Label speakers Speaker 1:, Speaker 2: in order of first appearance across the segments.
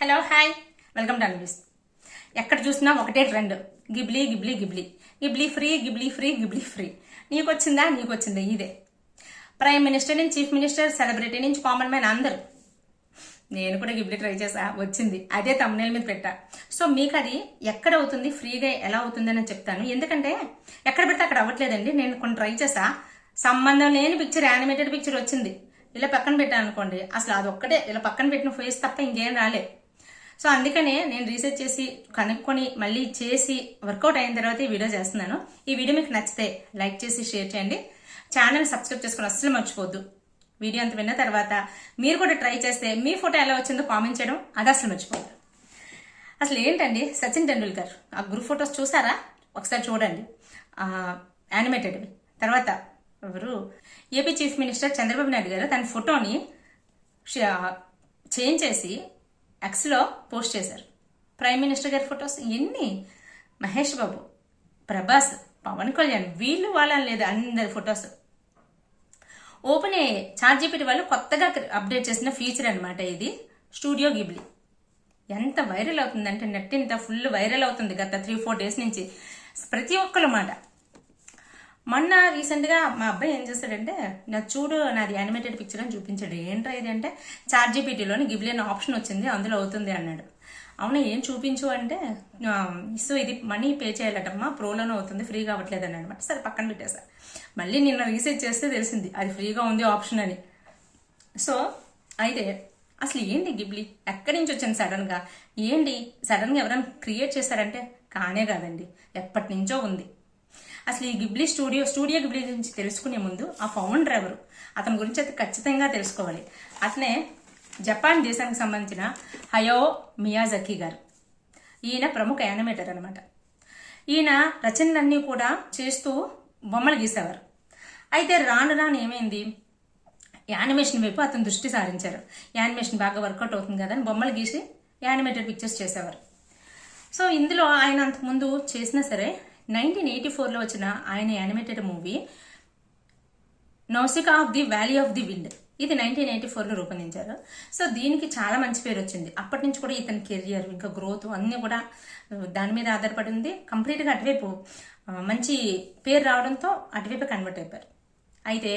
Speaker 1: Hello hi welcome to అన్విస్. ఎక్కడ చూసినా ఒకటే trend, Ghibli Ghibli Ghibli Ghibli free Ghibli free Ghibli free. నీకొచ్చిందా ఇదే. ప్రైమ్ మినిస్టర్ నుంచి చీఫ్ మినిస్టర్, సెలబ్రిటీ నుంచి కామన్ మ్యాన్ అందరూ. నేను కూడా గిబ్లీ ట్రై చేసా, వచ్చింది. అదే తమ్మునేల్ మీద పెట్టా. సో మీకు అది ఎక్కడ అవుతుంది, ఫ్రీగా ఎలా అవుతుంది అని చెప్తాను. ఎందుకంటే ఎక్కడ పెడితే అక్కడ అవ్వట్లేదండి. నేను కొన్ని ట్రై చేసా, సంబంధం లేని పిక్చర్, యానిమేటెడ్ పిక్చర్ వచ్చింది. ఇలా పక్కన పెట్టాను అనుకోండి, అసలు అది ఒక్కటే ఇలా పక్కన పెట్టిన ఫేస్ తప్ప ఇంకేం రాలే. సో అందుకనే నేను రీసెర్చ్ చేసి కనుక్కొని మళ్ళీ చేసి వర్కౌట్ అయిన తర్వాత ఈ వీడియో చేస్తున్నాను. ఈ వీడియో మీకు నచ్చితే లైక్ చేసి షేర్ చేయండి. ఛానల్ సబ్స్క్రైబ్ చేసుకుని అస్సలు మర్చిపోద్దు. వీడియో అంత విన్న తర్వాత మీరు కూడా ట్రై చేస్తే మీ ఫోటో ఎలా వచ్చిందో కామెంట్ చేయడం అది అసలు మర్చిపోద్దు. అసలు ఏంటండి, సచిన్ టెండూల్కర్ ఆ గ్రూప్ ఫొటోస్ చూసారా? ఒకసారి చూడండి, యానిమేటెడ్వి. తర్వాత ఎవరు, AP chief minister Chandrababu Naidu గారు తన ఫోటోని చేంజ్ చేసి ఎక్స్లో పోస్ట్ చేశారు. ప్రైమ్ మినిస్టర్ గారి ఫొటోస్ ఎన్ని, మహేష్ బాబు, ప్రభాస్, పవన్ కళ్యాణ్, వీళ్ళు వాళ్ళని లేదు, అందరి ఫొటోస్. ఓపెన్ అయ్యే చాట్‌జీపీటీ వాళ్ళు కొత్తగా అప్డేట్ చేసిన ఫీచర్ అనమాట ఇది, స్టూడియో గిబ్లీ. ఎంత వైరల్ అవుతుందంటే నెట్ ఇంత ఫుల్ వైరల్ అవుతుంది గత 3-4 డేస్ నుంచి ప్రతి ఒక్కరు మాట. మొన్న రీసెంట్గా మా అబ్బాయి ఏం చేస్తాడంటే, నాకు చూడు నాది యానిమేటెడ్ పిక్చర్ అని చూపించాడు. ఏంట్రా ఇది అంటే, చాట్‌జీపీటీలోని గిబ్లీ అనే ఆప్షన్ వచ్చింది, అందులో అవుతుంది అన్నాడు. అవునా, ఏం చూపించు అంటే, సో ఇది మనీ పే చేయాలటమ్మా, ప్రోలోనే అవుతుంది, ఫ్రీగా అవ్వట్లేదు అన్నాడు అనమాట. సరే పక్కన పెట్టేసా. మళ్ళీ నిన్న రీసెర్చ్ చేస్తే తెలిసింది అది ఫ్రీగా ఉంది ఆప్షన్ అని. సో అయితే అసలు ఏంటి గిబ్లీ, ఎక్కడి నుంచి వచ్చింది సడన్గా? ఏంటి సడన్గా ఎవరైనా క్రియేట్ చేశారంటే కానే కాదండి, ఎప్పటి నుంచో ఉంది. అసలు ఈ గిబ్లీ స్టూడియో గిబ్లీ గురించి తెలుసుకునే ముందు ఆ ఫౌండర్ ఎవరు, అతని గురించి అయితే ఖచ్చితంగా తెలుసుకోవాలి. అతనే జపాన్ దేశానికి సంబంధించిన హయాఓ మియాజాకి గారు. ఈయన ప్రముఖ యానిమేటర్ అనమాట. ఈయన రచనలన్నీ కూడా చేస్తూ బొమ్మలు గీసేవారు. అయితే రాను ఏమైంది, యానిమేషన్ వైపు అతను దృష్టి సారించారు. యానిమేషన్ బాగా వర్కౌట్ అవుతుంది కదా అని బొమ్మలు గీసి యానిమేటెడ్ పిక్చర్స్ చేసేవారు. సో ఇందులో ఆయన అంతకుముందు చేసినా సరే 1984లో వచ్చిన ఆయన animated movie Nausicaa of the valley of the wind, ఇది 1984లో రూపొందించారు. సో దీనికి చాలా మంచి పేరు వచ్చింది. అప్పటి నుంచి కూడా ఇతని కెరియర్ ఇంకా గ్రోత్ అన్నీ కూడా దాని మీద ఆధారపడి ఉంది. కంప్లీట్గా అటువైపు మంచి పేరు రావడంతో అటువైపు కన్వర్ట్ అయిపోయారు. అయితే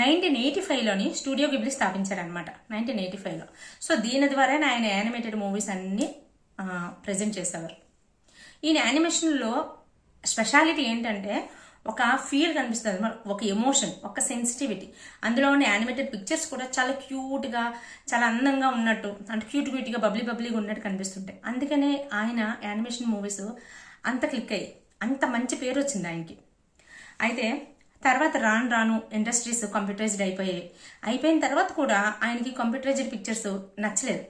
Speaker 1: 1985లోని స్టూడియో గిబ్లీ స్థాపించారనమాట, 1985లో. సో దీని ద్వారా ఆయన యానిమేటెడ్ మూవీస్ అన్ని ప్రజెంట్ చేసేవారు. ఈయన యానిమేషన్లో స్పెషాలిటీ ఏంటంటే ఒక ఫీల్ కనిపిస్తుంది, ఒక ఎమోషన్, ఒక సెన్సిటివిటీ. అందులో ఉన్న యానిమేటెడ్ పిక్చర్స్ కూడా చాలా క్యూట్గా, చాలా అందంగా ఉన్నట్టు, అంటే క్యూట్గా బబ్లీగా ఉన్నట్టు కనిపిస్తుంటాయి. అందుకనే ఆయన యానిమేషన్ మూవీస్ అంత క్లిక్ అయ్యి అంత మంచి పేరు వచ్చింది ఆయనకి. అయితే తర్వాత రాను ఇండస్ట్రీస్ కంప్యూటరైజ్డ్ అయిపోయిన తర్వాత కూడా ఆయనకి కంప్యూటరైజ్డ్ పిక్చర్స్ నచ్చలేదు.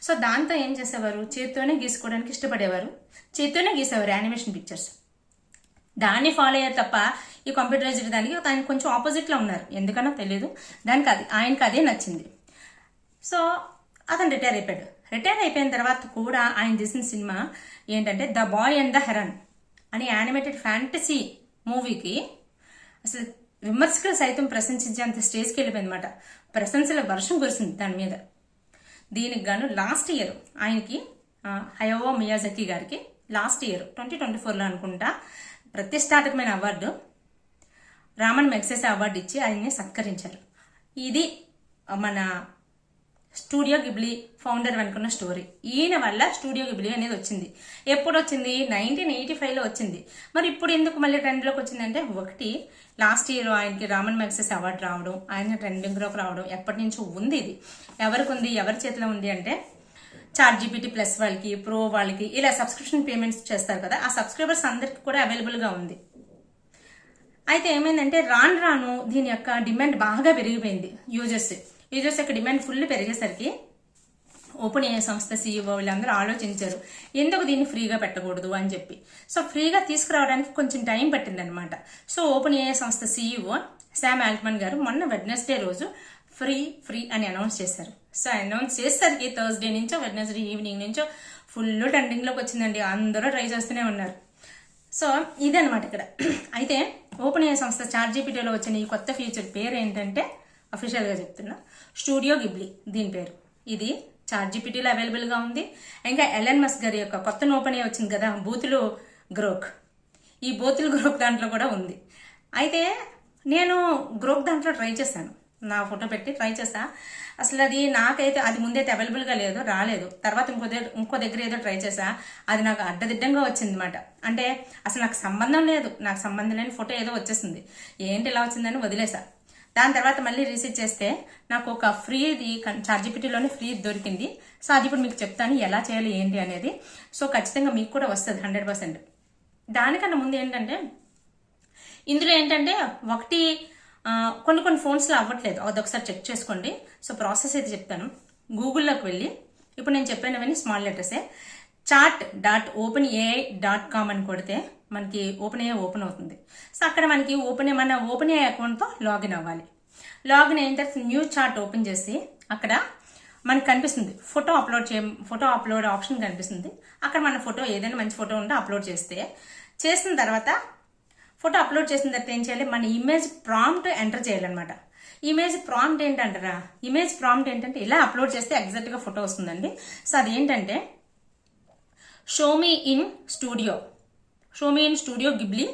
Speaker 1: సో దాంతో ఏం చేసేవారు, చేతితోనే గీసుకోవడానికి ఇష్టపడేవారు, చేతితోనే గీసేవారు యానిమేషన్ పిక్చర్స్. దాన్ని ఫాలో అయ్యారు తప్ప ఈ కంప్యూటరైజ్డ్ దానికి ఆయన కొంచెం ఆపోజిట్లో ఉన్నారు, ఎందుకనో తెలియదు. ఆయనకి అదే నచ్చింది. సో అతను రిటైర్ అయిపోయాడు. రిటైర్ అయిపోయిన తర్వాత కూడా ఆయన చేసిన సినిమా ఏంటంటే the boy and the heron అనే యానిమేటెడ్ ఫ్యాంటసీ మూవీకి అసలు విమర్శకులు సైతం ప్రశంసించేంత స్టేజ్కి వెళ్ళిపోయింది అనమాట. ప్రశంసల వర్షం కురిసింది దాని మీద. దీనికి గాను లాస్ట్ ఇయర్ ఆయనకి హయాఓ మియాజాకి గారికి లాస్ట్ ఇయర్ 2024లో అనుకుంటా ప్రతిష్టాత్మకమైన అవార్డు, రామన్ మెగ్సెసే అవార్డు ఇచ్చి ఆయన్ని సత్కరించారు. ఇది మన స్టూడియో గిబ్లీ ఫౌండర్ అనుకున్న స్టోరీ. ఈయన వల్ల స్టూడియో గిబ్లీ అనేది వచ్చింది. ఎప్పుడు వచ్చింది, 1985లో వచ్చింది. మరి ఇప్పుడు ఎందుకు మళ్ళీ ట్రెండ్లోకి వచ్చిందంటే, ఒకటి లాస్ట్ ఇయర్ ఆయనకి రామన్ మెగ్సెసే అవార్డు రావడం, ఆయన ట్రెండింగ్లోకి రావడం ఎప్పటి నుంచో ఉంది. ఇది ఎవరికి ఉంది, ఎవరి చేతిలో ఉంది అంటే చాట్‌జీపీటీ ప్లస్ వాళ్ళకి, ప్రో వాళ్ళకి ఇలా సబ్స్క్రిప్షన్ పేమెంట్స్ చేస్తారు కదా, ఆ సబ్స్క్రైబర్స్ అందరికి కూడా అవైలబుల్గా ఉంది. అయితే ఏమైందంటే రాను దీని యొక్క డిమాండ్ బాగా పెరిగిపోయింది. యూజర్స్ యొక్క డిమాండ్ ఫుల్ పెరిగేసరికి ఓపెన్ అయ్యే సంస్థ CEO వీళ్ళందరూ ఆలోచించారు, ఎందుకు దీన్ని ఫ్రీగా పెట్టకూడదు అని చెప్పి. సో ఫ్రీగా తీసుకురావడానికి కొంచెం టైం పట్టిందనమాట. సో ఓపెన్ అయ్యే సంస్థ CEO శామ్ ఆల్ట్మన్ గారు మొన్న వెడ్నెస్డే రోజు ఫ్రీ అని అనౌన్స్ చేశారు. సో అనౌన్స్ చేసేసరికి థర్స్డే నుంచో వెడ్నెస్డే ఈవినింగ్ నుంచో ఫుల్ ట్రెండింగ్లోకి వచ్చిందండి. అందరూ ట్రై చేస్తూనే ఉన్నారు. సో ఇదనమాట ఇక్కడ. అయితే ఓపెన్ అయ్యే సంస్థ చాట్‌జీపీటీలో వచ్చిన ఈ కొత్త ఫీచర్ పేరు ఏంటంటే, అఫీషియల్గా చెప్తున్నా, స్టూడియో గిబ్లీ దీని పేరు. ఇది ChatGPTలో అవైలబుల్గా ఉంది. ఇంకా ఎలన్ మస్క్ గారి యొక్క కొత్త ఓపెన్ వచ్చింది కదా, బూతులు గ్రోక్, ఈ బూతులు గ్రోక్ దాంట్లో కూడా ఉంది. అయితే నేను గ్రోక్ దాంట్లో ట్రై చేశాను, నా ఫోటో పెట్టి ట్రై చేసా. అసలు అది నాకైతే అది ముందైతే అవైలబుల్గా లేదు, రాలేదు. తర్వాత ఇంకో దగ్గర ఏదో ట్రై చేసా, అది నాకు అడ్డదిడ్డంగా వచ్చింది అనమాట. అంటే అసలు నాకు సంబంధం లేదు, నాకు సంబంధం లేని ఫోటో ఏదో వచ్చేసింది. ఏంటి ఇలా వచ్చిందని వదిలేసా. దాని తర్వాత మళ్ళీ రీసెర్చ్ చేస్తే నాకు ఒక ఫ్రీది ChatGPTలోనే ఫ్రీ దొరికింది. సో అది ఇప్పుడు మీకు చెప్తాను ఎలా చేయాలి ఏంటి అనేది. సో ఖచ్చితంగా మీకు కూడా వస్తుంది 100%. దానికన్నా ముందు ఏంటంటే ఇందులో ఏంటంటే ఒకటి కొన్ని ఫోన్స్లో అవ్వట్లేదు, అది ఒకసారి చెక్ చేసుకోండి. సో ప్రాసెస్ అయితే చెప్తాను. గూగుల్లోకి వెళ్ళి ఇప్పుడు నేను చెప్పినవన్నీ స్మాల్ లెటర్సే, chat.openai.com అని కొడితే మనకి OpenAI ఓపెన్ అవుతుంది. సో అక్కడ మనకి మన OpenAI అకౌంట్తో లాగిన్ అవ్వాలి. లాగిన్ అయిన తర్వాత న్యూ చార్ట్ ఓపెన్ చేసి అక్కడ మనకు కనిపిస్తుంది ఫోటో అప్లోడ్ ఆప్షన్ కనిపిస్తుంది. అక్కడ మన ఫోటో ఏదైనా మంచి ఫోటో ఉంటే అప్లోడ్ చేసిన తర్వాత ఫోటో అప్లోడ్ చేసిన తర్వాత ఏం చేయాలి, మన ఇమేజ్ ప్రాంప్ట్ ఎంటర్ చేయాలన్నమాట. ఇమేజ్ ప్రాంప్ట్ ఏంటంటే ఇలా అప్లోడ్ చేస్తే ఎగ్జాక్ట్గా ఫోటో వస్తుందండి. సో అదేంటంటే show me in studio Ghibli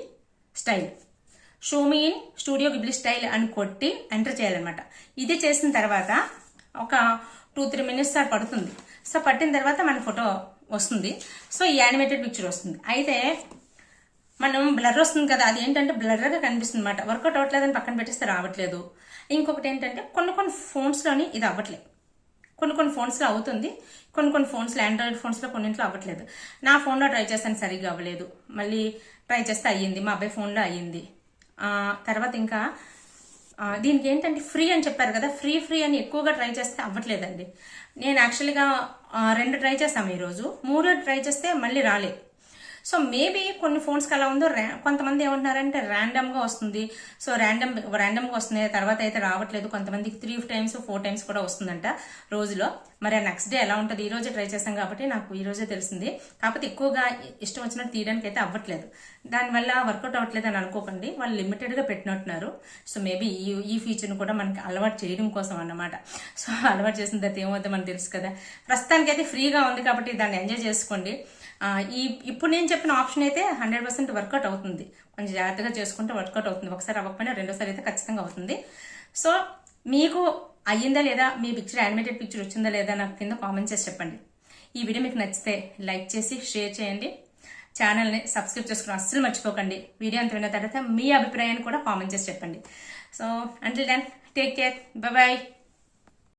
Speaker 1: style అని కొట్టి ఎంటర్ చేయాలన్నమాట. ఇది చేసిన తర్వాత ఒక 2-3 minutes పడుతుంది. సో పట్టిన తర్వాత మన ఫోటో వస్తుంది. సో ఈ యానిమేటెడ్ పిక్చర్ వస్తుంది. అయితే మనం బ్లర్ వస్తుంది కదా, అది ఏంటంటే బ్లర్గా కనిపిస్తుంది అనమాట. వర్కౌట్ అవ్వట్లేదని పక్కన పెట్టేస్తే రావట్లేదు. ఇంకొకటి ఏంటంటే కొన్ని ఫోన్స్లోని ఇది అవ్వట్లేదు, కొన్ని ఫోన్స్లో అవుతుంది, కొన్ని ఫోన్స్లో ఆండ్రాయిడ్ ఫోన్స్లో కొన్నింట్లో అవ్వట్లేదు. నా ఫోన్లో ట్రై చేస్తాను, సరిగ్గా అవ్వలేదు. మళ్ళీ ట్రై చేస్తే అయ్యింది, మా అబ్బాయి ఫోన్లో అయ్యింది. తర్వాత ఇంకా దీనికి ఏంటంటే ఫ్రీ అని చెప్పారు కదా, ఫ్రీ అని ఎక్కువగా ట్రై చేస్తే అవ్వట్లేదండి. నేను యాక్చువల్గా 2 ట్రై చేస్తాము ఈరోజు, 3 ట్రై చేస్తే మళ్ళీ రాలేదు. సో మేబీ కొన్ని ఫోన్స్కి అలా ఉందో, కొంతమంది ఏమంటున్నారంటే ర్యాండమ్గా వస్తుంది. సో ర్యాండమ్గా వస్తుంది, తర్వాత అయితే రావట్లేదు. కొంతమందికి 3 times 4 times కూడా వస్తుందంట రోజులో. మరి నెక్స్ట్ డే ఎలా ఉంటుంది, ఈ రోజే ట్రై చేస్తాం కాబట్టి నాకు ఈ రోజే తెలిసింది. కాకపోతే ఎక్కువగా ఇష్టం వచ్చినట్టు తీయడానికి అయితే అవ్వట్లేదు. దానివల్ల వర్కౌట్ అవ్వట్లేదు అని అనుకోకండి, వాళ్ళు లిమిటెడ్గా పెట్టినట్టున్నారు. సో మేబీ ఈ ఫీచర్ని కూడా మనకి అలవాటు చేయడం కోసం అన్నమాట. సో అలవాటు చేసిన తర్వాత ఏమవుతుందో మనకు తెలుసు కదా. ప్రస్తుతానికైతే ఫ్రీగా ఉంది కాబట్టి దాన్ని ఎంజాయ్ చేసుకోండి. ఇప్పుడు నేను చెప్పిన ఆప్షన్ అయితే 100% వర్కౌట్ అవుతుంది. కొంచెం జాగ్రత్తగా చేసుకుంటే వర్కౌట్ అవుతుంది. ఒకసారి అవ్వకపోయినా రెండోసారి అయితే ఖచ్చితంగా అవుతుంది. సో మీకు అయ్యిందా లేదా, మీ యానిమేటెడ్ పిక్చర్ వచ్చిందా లేదా నాకు కింద కామెంట్ చేసి చెప్పండి. ఈ వీడియో మీకు నచ్చితే లైక్ చేసి షేర్ చేయండి. ఛానల్ని సబ్స్క్రైబ్ చేసుకుని అస్సలు మర్చిపోకండి. వీడియో అంత విన్న తర్వాత మీ అభిప్రాయాన్ని కూడా కామెంట్ చేసి చెప్పండి. So until then take care, bye bye.